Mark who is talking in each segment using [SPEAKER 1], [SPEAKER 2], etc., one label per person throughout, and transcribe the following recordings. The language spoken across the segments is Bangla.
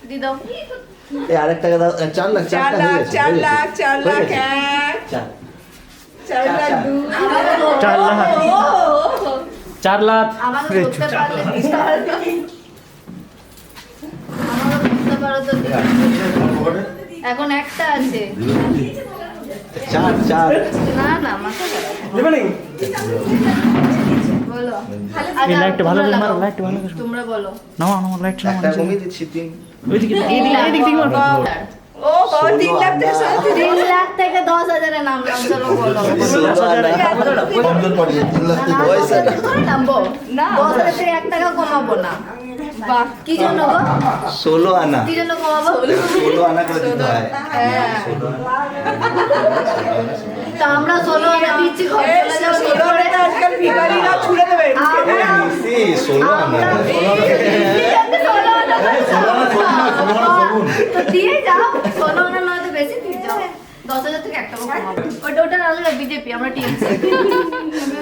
[SPEAKER 1] দি দাও।
[SPEAKER 2] এই আরেক টাকা দাও। 4 লাখ
[SPEAKER 3] 4 লাখ 4 লাখ 4 লাখ 1 4 লাখ 2
[SPEAKER 4] 4 লাখ 4 লাখ
[SPEAKER 1] আমাকে ধরতে পারলে আমাকে ধরতে পারো তো এখন একটা আছে
[SPEAKER 2] 4
[SPEAKER 1] না না মাথা বলো
[SPEAKER 4] এই লাইটটা ভালো করে মারো, লাইটটা ভালো করে
[SPEAKER 1] তোমরা বলো
[SPEAKER 4] নাও নাও লাইট নাও
[SPEAKER 2] একটা কমিয়ে দিচ্ছি 3
[SPEAKER 4] ওইদিকে এইদিকে মারো।
[SPEAKER 3] ও বাবা 3 লাখ থেকে
[SPEAKER 1] 3 লাখ থেকে 10,000 এ নামলাম চলো বলো
[SPEAKER 2] কমজোর পড়ে 3 লাখ থেকে পয়সা
[SPEAKER 1] করে নামবো
[SPEAKER 3] না।
[SPEAKER 1] 10,000 থেকে 1 টাকা কমাবো না
[SPEAKER 3] বাহ
[SPEAKER 1] কি জন্য গো
[SPEAKER 2] 16 আনা
[SPEAKER 1] কি জন্য কমাবো
[SPEAKER 2] 16 আনা করে দিতে হয়।
[SPEAKER 3] হ্যাঁ
[SPEAKER 1] তো আমরা 16 আনা দিচ্ছি ঘর চলে যাও কি
[SPEAKER 3] 16
[SPEAKER 1] করে
[SPEAKER 3] টাকা আজকাল ভিখারিরা ছুড়ে দেবে
[SPEAKER 2] নিছি 16 আনা
[SPEAKER 1] তো দিয়ে যাও 16 আনা নয়তো বেশি দিয়ে যাও 10,000 থেকে 1 টাকা কমাবো ওটা আসলে বিজেপি আমরা টিএমসি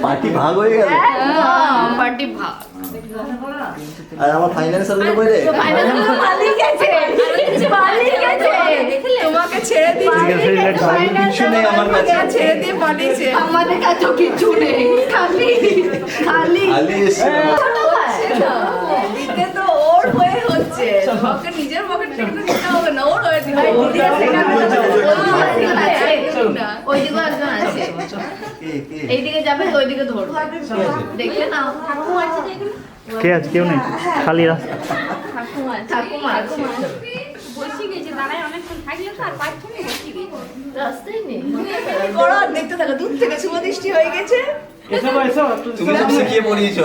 [SPEAKER 2] পার্টি ভাগ হয়ে গেল।
[SPEAKER 1] পার্টি ভাগ
[SPEAKER 2] আর আমার ফাইন্যান্সার গুলো বলে
[SPEAKER 1] মালিক আছে
[SPEAKER 3] তোমাকে ছেড়ে দিয়েছি
[SPEAKER 2] কিছু নেই আমার কাছে।
[SPEAKER 3] ছেড়ে দিয়ে পাঠিয়েছে
[SPEAKER 1] আমাদের কাছে কিছু নেই খালি খালি
[SPEAKER 2] আলি এসে
[SPEAKER 3] দিতে তো ওর হয়ে হচ্ছে তোমাকে নিজের পকেট থেকে তো দিতে হবে না ওর হয়ে দিতে
[SPEAKER 1] ওইদিকে একজন আছে
[SPEAKER 2] কে
[SPEAKER 1] এইদিকে যাবে ওইদিকে ধরবে দেখলে না
[SPEAKER 4] কে আছে? কেউ নেই, খালি রাস্তা।
[SPEAKER 1] ঠাকুমা আছে
[SPEAKER 5] বসে গেছে দাঁড়ায় অনেকক্ষণ থাকলে তো আর পাচ্ছি না বসে গেছে
[SPEAKER 1] রাস্তায় নেই
[SPEAKER 3] করো দেখতে থাকো দূর থেকে শুভ দৃষ্টি হয়ে গেছে
[SPEAKER 4] এসো এসো
[SPEAKER 2] তুমি সব শিখিয়ে পড়িয়েছো।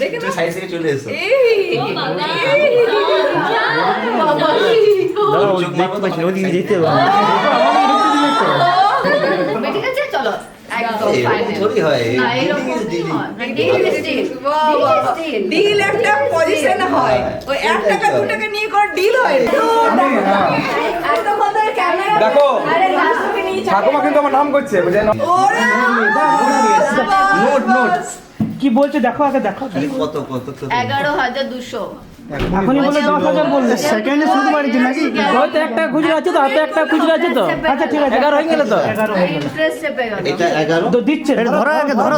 [SPEAKER 3] দেখে
[SPEAKER 2] তুমি সাইড থেকে চলে এসো।
[SPEAKER 4] দাঁড়াও, ওই দেখতে পাচ্ছি না, ওইদিকে যেতে হবে।
[SPEAKER 1] ঠিক আছে চলো একদম
[SPEAKER 2] এরকম
[SPEAKER 1] ফাইনাল
[SPEAKER 2] থোড়ি হয়।
[SPEAKER 1] না এরকম
[SPEAKER 3] ডিল একটা পজিশন হয় ওই 1 টাকা 2 টাকা নিয়ে কোন ডিল হয় এত কথা ক্যামেরা
[SPEAKER 6] দেখো
[SPEAKER 3] আরে লাস্ট তুমি নিয়ে
[SPEAKER 6] ঠাকুমা কিন্তু আমার নাম করছে বুঝলেন
[SPEAKER 3] ওরে
[SPEAKER 2] নোট নোট
[SPEAKER 4] কি বলছে দেখো আগে দেখো।
[SPEAKER 2] কত কত
[SPEAKER 1] 11,200
[SPEAKER 4] এখনই বলে 10,000 বললে সেকেন্ডে শুরু মারিছি নাকি? হয়তো একটা খুচরা আছে তো, হাতে একটা খুচরা আছে তো। আচ্ছা ঠিক আছে, 11 হয়ে গেল তো। 11 হয়ে গেল
[SPEAKER 1] ইন্টারেস্ট চেপে গেল
[SPEAKER 2] এটা 11
[SPEAKER 4] তো দিচ্ছে, ধরো আগে, ধরো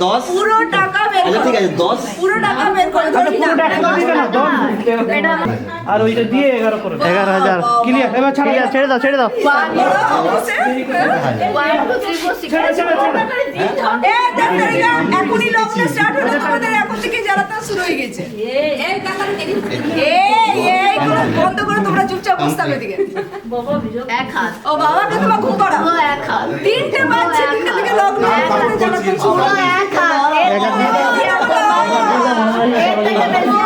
[SPEAKER 2] 10
[SPEAKER 3] পুরো টাকা বের
[SPEAKER 2] আচ্ছা ঠিক আছে 10
[SPEAKER 3] পুরো টাকা বের করে ধরি না
[SPEAKER 4] পুরোটা একসাথে দিবে না, 10
[SPEAKER 1] এটা
[SPEAKER 4] আর ওইটা দিয়ে 11 করে 11,000 ক্লিয়ার। এবার ছেড়ে দাও ছেড়ে দাও।
[SPEAKER 1] 1 2 3 4
[SPEAKER 3] এখনই লকডাউন স্টার্ট হলো তোমাদের এখন থেকে জ্বালাতন শুরু হয়ে গেছে এই বন্ধ করে তোমরা চুপচাপ বসে থাকো এদিকে
[SPEAKER 1] এক হাত
[SPEAKER 3] ও বাবাকে তোমার ঘুম পাড়া
[SPEAKER 1] ও এক হাত
[SPEAKER 3] 3টে বাজছে 3টে থেকে লকডাউন জ্বালাতন শুরু
[SPEAKER 1] ও এক হাত এর থেকে বেশি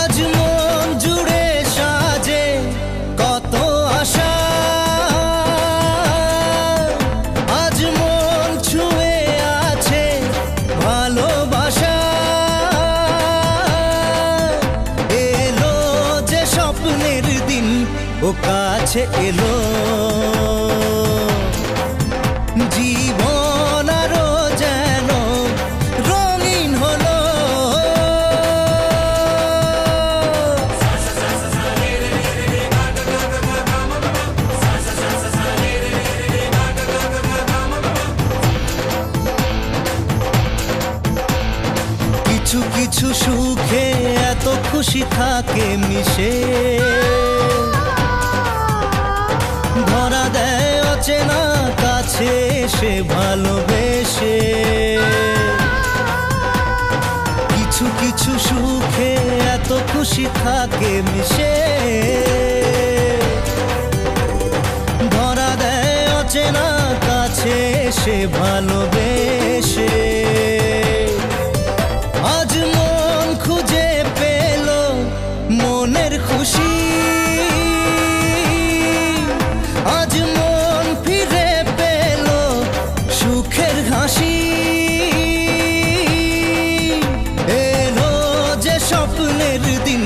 [SPEAKER 7] আজ মন জুড়ে সাজে কত আশা, আজ মন ছুঁয়ে আছে ভালোবাসা, এলো যে স্বপ্নের দিন ও কাছে এলো, জীবন আরো যেন রঙিন হলো। কিছু কিছু সুখে এত খুশি থাকে মিশে, ধরা দেয় অচেনা কাছে এসে ভালোবেসে। কিছু কিছু সুখে এত খুশি থাকে মিশে, ধরা দেয় অচেনা কাছে এসে ভালোবেসে। এসে। আজ মন খুঁজে পেল মনের খুশি, আজ মন ফিরে পেল সুখের হাসি। এলো যে স্বপ্নের দিন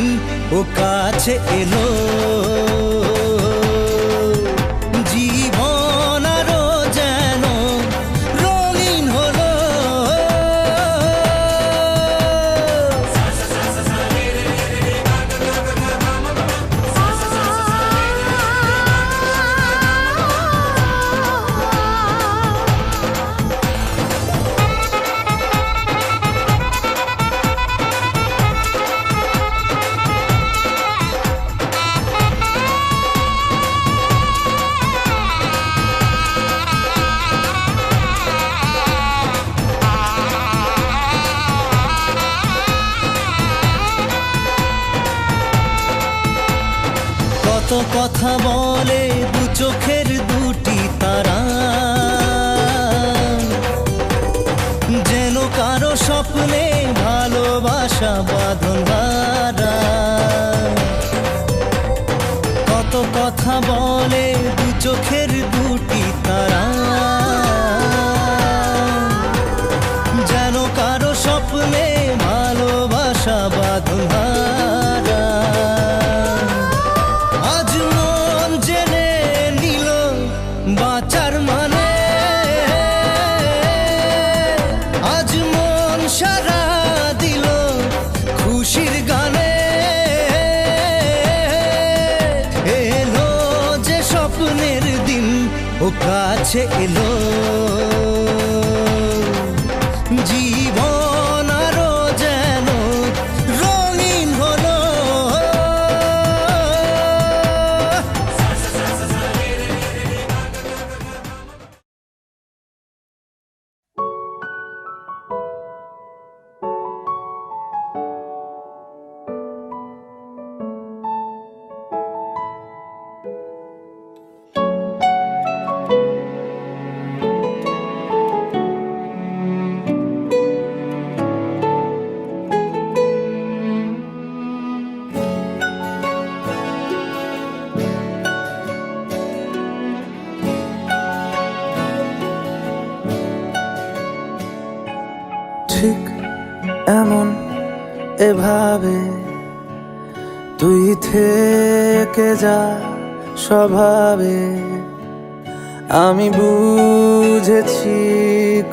[SPEAKER 7] ও কাছে এলো, জীবন আরো যেন রঙিন হলো। কত কথা বলে দু চোখের দুটি তারা, যেন কারো স্বপ্নে ভালোবাসা বাঁধন হারা। কত কথা বলে দু চোখের দুটি তারা, যেন কারো স্বপ্নে ভালোবাসা বাঁধন হারা। আজ মন জেনে নিল বাঁচার মানে, আজ মন সারা দিল খুশির গানে। এলো যে স্বপ্নের দিন ও কাছে এলো, জীবন আরো যেন রঙিন হলো।
[SPEAKER 6] ঠিক এমন এভাবে তুই থেকে যা স্বভাবে, আমি বুঝেছি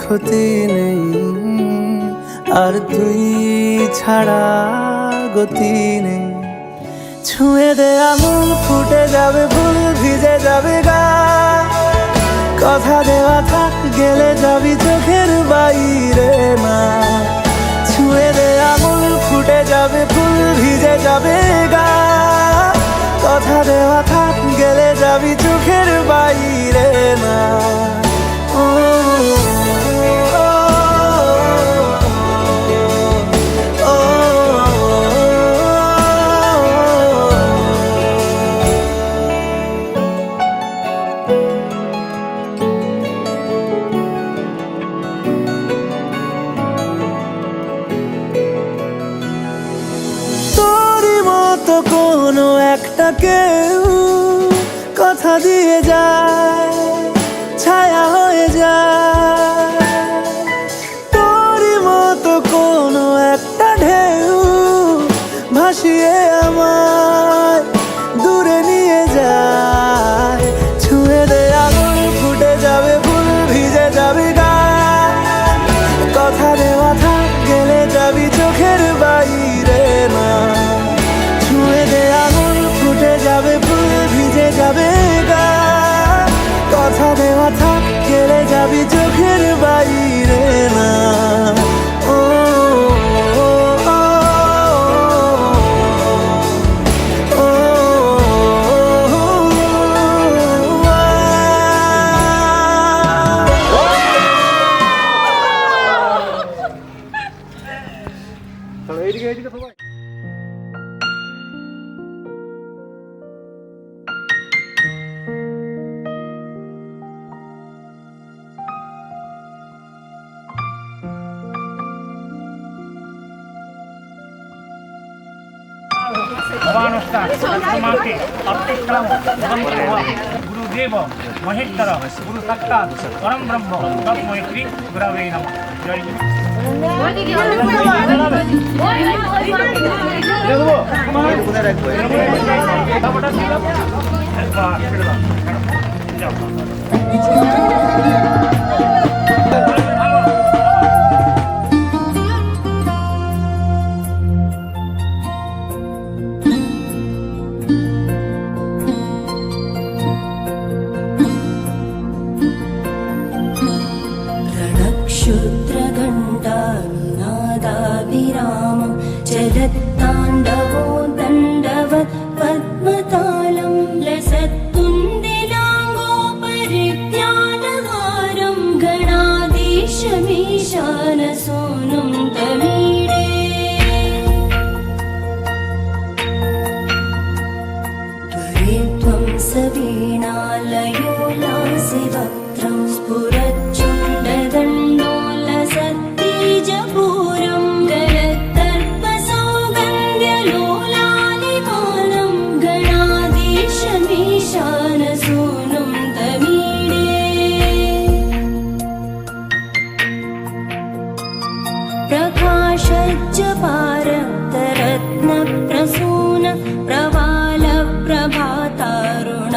[SPEAKER 6] ক্ষতি নেই আর তুই ছাড়া গতি নেই। ছুঁয়ে দে আঙুল ফুটে যাবে ফুল ভিজে যাবে গা, কথা দেওয়া থাক গেলে যাবি চোখের বাইরে না। ছুঁয়ে দে আঙুল ফুটে যাবে ফুল ভিজে যাবে গা, কথা দেওয়া থাক গেলে যাবি চোখের বাইরে না। ও কোনো একটা কেউ কথা দিয়ে যায়, ছায়া হয়ে যায়। তোরই মতো কোনো একটা ঢেউ ভাসিয়ে আমায় দূরে নিয়ে যায়। ছুঁয়ে দে আঙুল ফুটে যাবে ফুল ভিজে যাবে গা, কথা দেওয়া থাক গেলে যাবি চোখের বাইরে না। ছুঁয়ে দে আঙুল ফুটে যাবে ফুল ভিজে যাবে গা, কথা দেওয়া থাক গেলে যাবি চোখের বাইরে না। ও
[SPEAKER 8] भवानुष्ठान समाप्ति अत्युत्तम गुरुदेव महेश्वर गुरु साक्षात् परम ब्रह्म तस्मै श्री गुरवे नमः। जय गुरु।
[SPEAKER 9] रणक्षुद्रघण्टानादाभिरामं चलत्ताण्डवो दण्डवत् पद्मतालं लसत्तुण्डिलाङ्गोपरिज्ञानहारं गणाधीशमीशानसूनुं तमीडे त्वरित्वं सवीणालयो लासिवक्त्रं स्फुरच्चुण्डदण्डोलसत्तेजपूरं गलत्तर्पसौगन्ध्यलोलालिमानं गणाधीशमीशानसूनुं तमीडे प्रकाशज्जपारक्तरत्नप्रसून प्रवालप्रभातारुण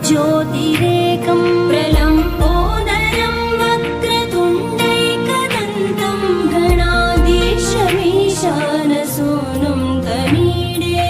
[SPEAKER 9] ज्योतिरेकं प्रलम्बोदरं वक्रतुण्डैकदन्तं गणाधीशमीशानसूनुं तमीडे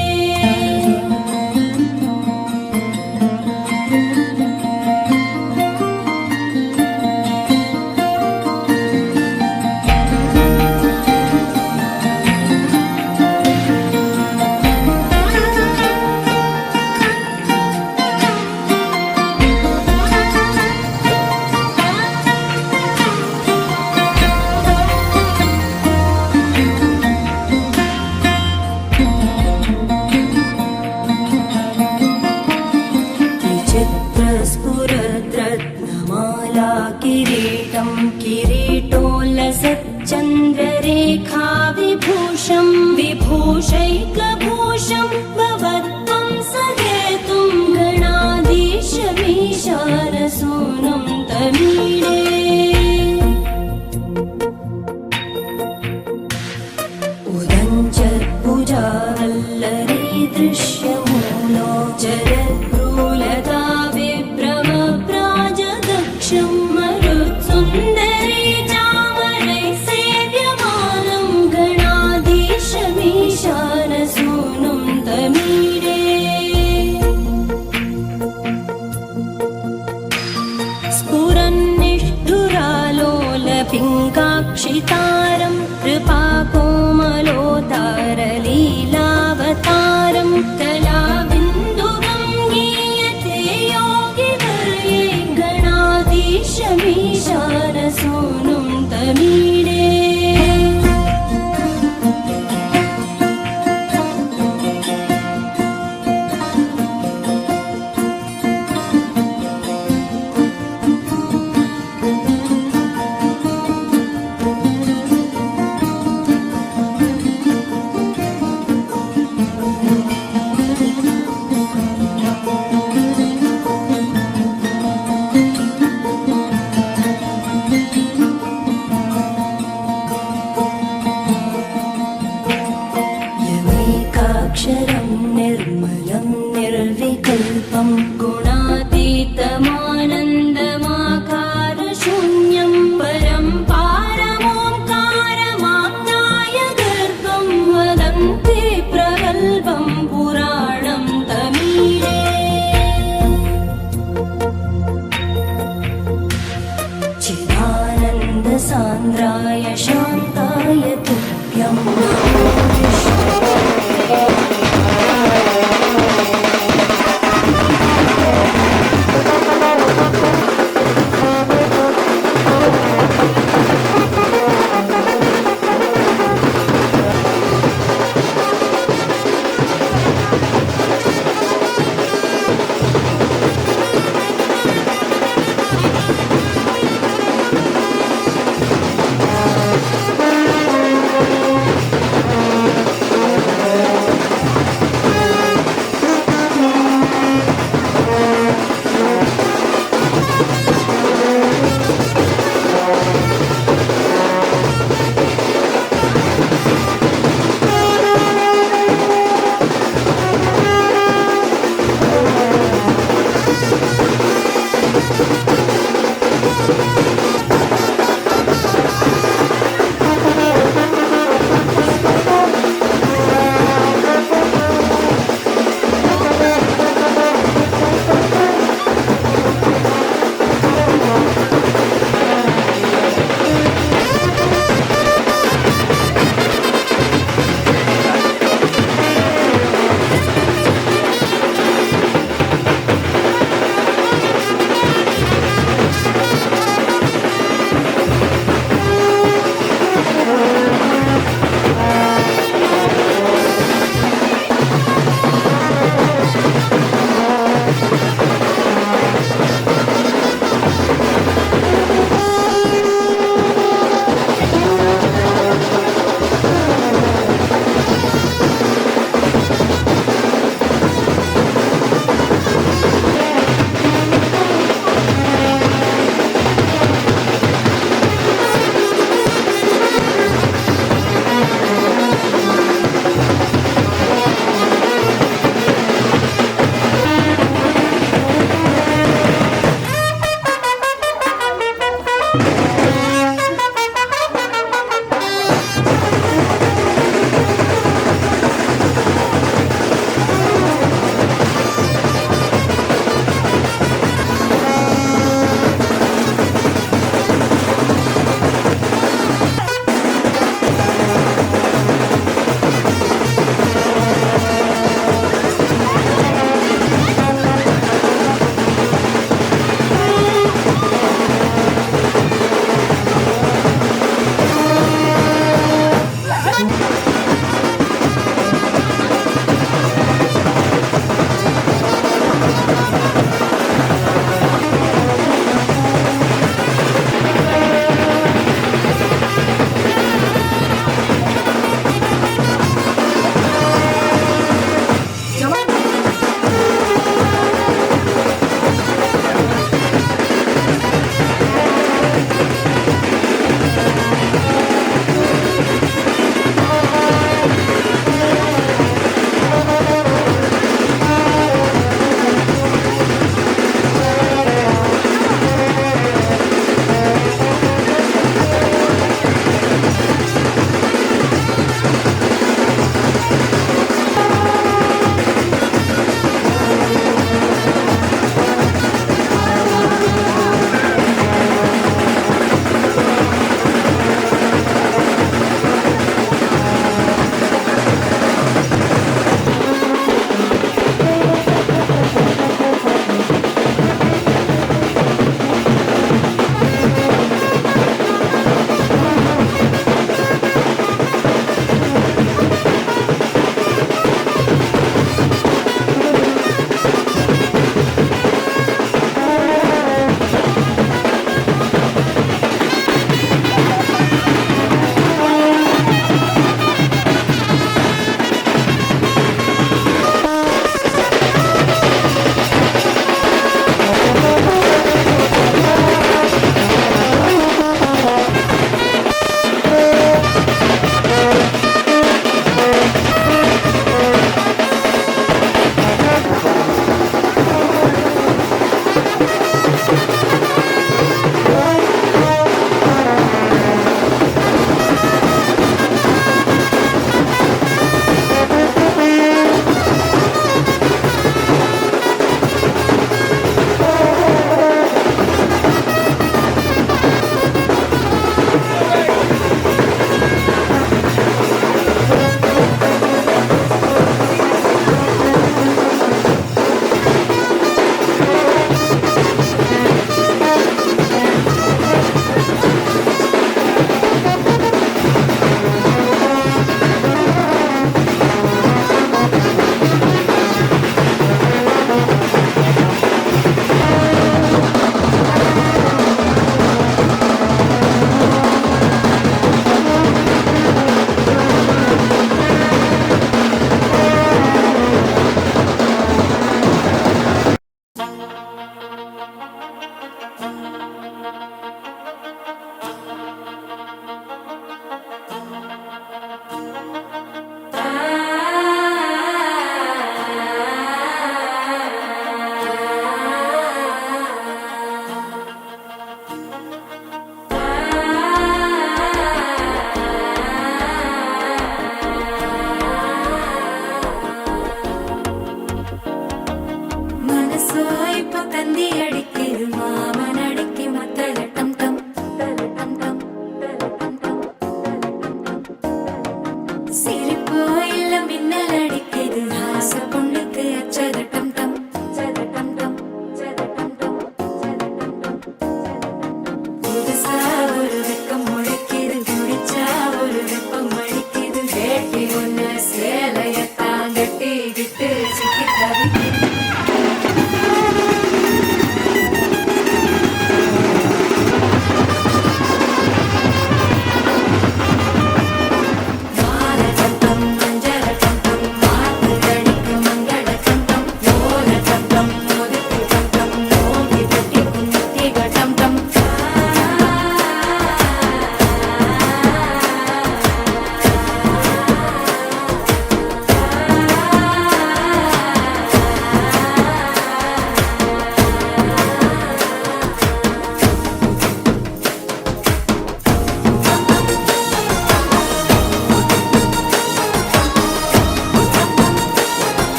[SPEAKER 9] विचित्रस्फुरद्रत्नमाला किरीटं किरीटोल्लसच्चन्द्ररेखा विभूषं विभूषैकभूषं भवत्वं सहेतुं गणाधीशमीशानसूनुं तमीडे उदञ्चत्भुजावल्लरी दृश्यमूलो जरद्भ्रूलता विभ्रमप्राजदक्षं मरुत्सुन्दरी चामरैः सेव्यमानं गणाधीशमीशानसूनुं तमीडे स्फुरन्निष्ठुरालोलपिङ्गाक्षितारं कृपाकोमलोदारलीलावतारं कलाबिन्दुवं गीयते योगिवर्ये गणाधीशमीशानसूनुं तमीडे यमेकाक्षरं निर्मलं निर्विकल्पं गुणातीतमानन्दमाकारशून्यं परं पारमोङ्कारमाज्ञाय गर्भं वदन्ति प्रगल्भं पुराणं तमीडे चिदानन्दसान्द्राय शान्ताय तुभ्यं नमो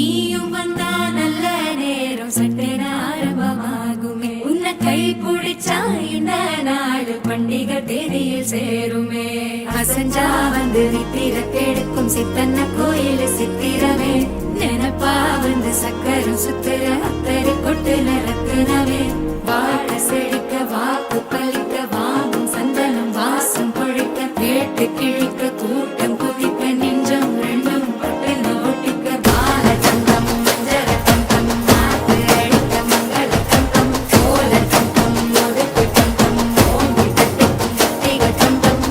[SPEAKER 9] நீயும் வந்தா நல்ல நேரம் சட்டென ஆரம்பமாகுமே உன்னை கை பிடிச்சா இந்த நாடு பண்டிகை தேதியில் சேருமே அசஞ்சா வந்து நித்திர கெடுக்கும் சித்தன்ன கோயில் சித்திரமே நினப்பா வந்து சக்கரம் சுத்துற அத்தரை கொட்டுல ரத்தினமே வாழ செழிக்க வாக்கு பலிக்க வாங்கும் சந்தனம் வாசம் பொழிக்க கேட்டு கிழிக்க கூட்டம் குதிக்க நெஞ்சம் ரெண்டும் பட்டுன ஒட்டிக்க பால சந்தம் மஞ்சர தந்தம் மாத்து அடிக்க மங்கள தந்தம் கோல தந்தம் ஒதுக்கு தந்தம் ஓங்கி தட்டிக்கும் முத்திக தந்தம்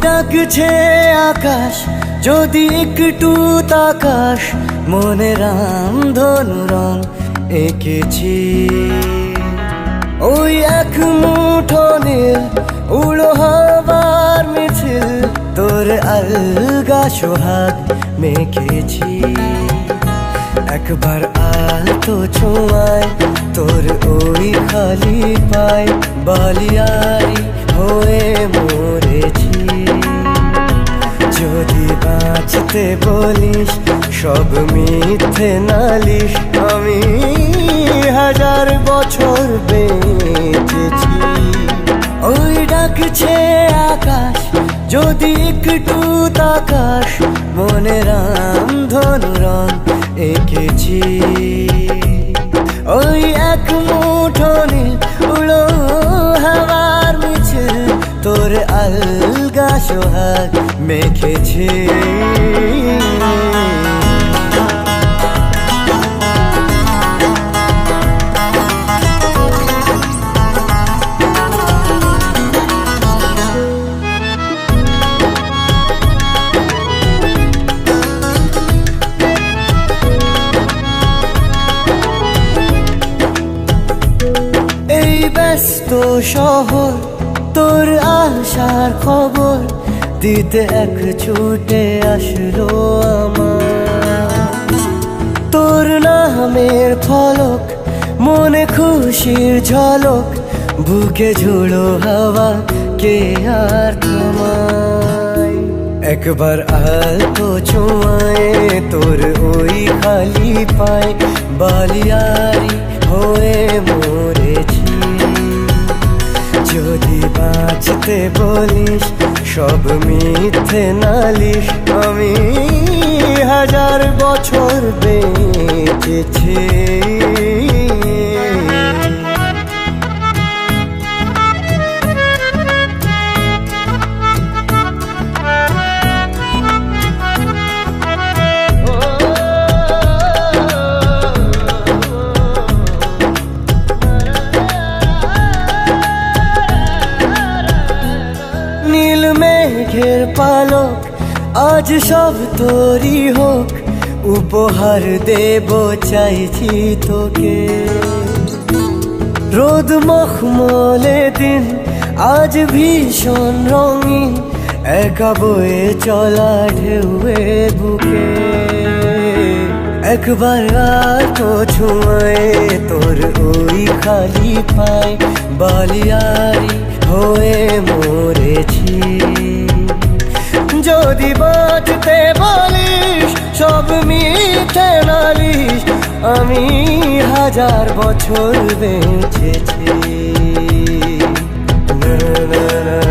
[SPEAKER 6] ডাকছে আকাশ যদি একটু তাকাস মনে রাম ধনু রং এঁকেছি ওই এক মুঠো নীল উড়ো হবার মিছিল তোর আলগা সোহাগ মেখেছি একবার আলতো ছোঁয়ায় তোর ওই খালি পায় বালিয়ারি হয়ে মরেছি যদি বাঁচতে বলিস সব মিথ্যে নালিশ আমি 1000 বছর বেঁচেছি ওই ডাকছে আকাশ যদি একটু তাকাস মনে রাম ধনু রং এঁকেছি ওই এক মুঠো নীল উড়ো হাওয়ার মিছিল তোর আলগা সোহাগ মেখেছি ব্যস্ত শহর তোর আশার খবর দিতে এক ছুটে আসলো আমার তোর নামের ফলক মনে খুশির ঝলক বুকে ঝুড়ো হাওয়া কে আর থামায় একবার আলতো ছোঁয়ায় তোর ওই খালি পায় বালিয়ারি হয়ে মরেছি যদি বাঁচতে বলিস সব মিথ্যে নালিশ আমি 1000 বছর বেঁচেছি নীল মেঘের পালক আজ সব তোরই হোক উপহার দেব চাইছি তোকে রোদ মখমলে দিন আজ ভীষণ রঙিন একা বয়ে চলা ঢেউয়ে বুকে একবার আর তো ছুঁয়ে তোর ওই খালি পায় বালিয়ারি হয়ে মরেছি যদি বাঁচতে বলিস সব মিথ্যে নালিশ আমি 1000 বছর বেঁচেছি না না না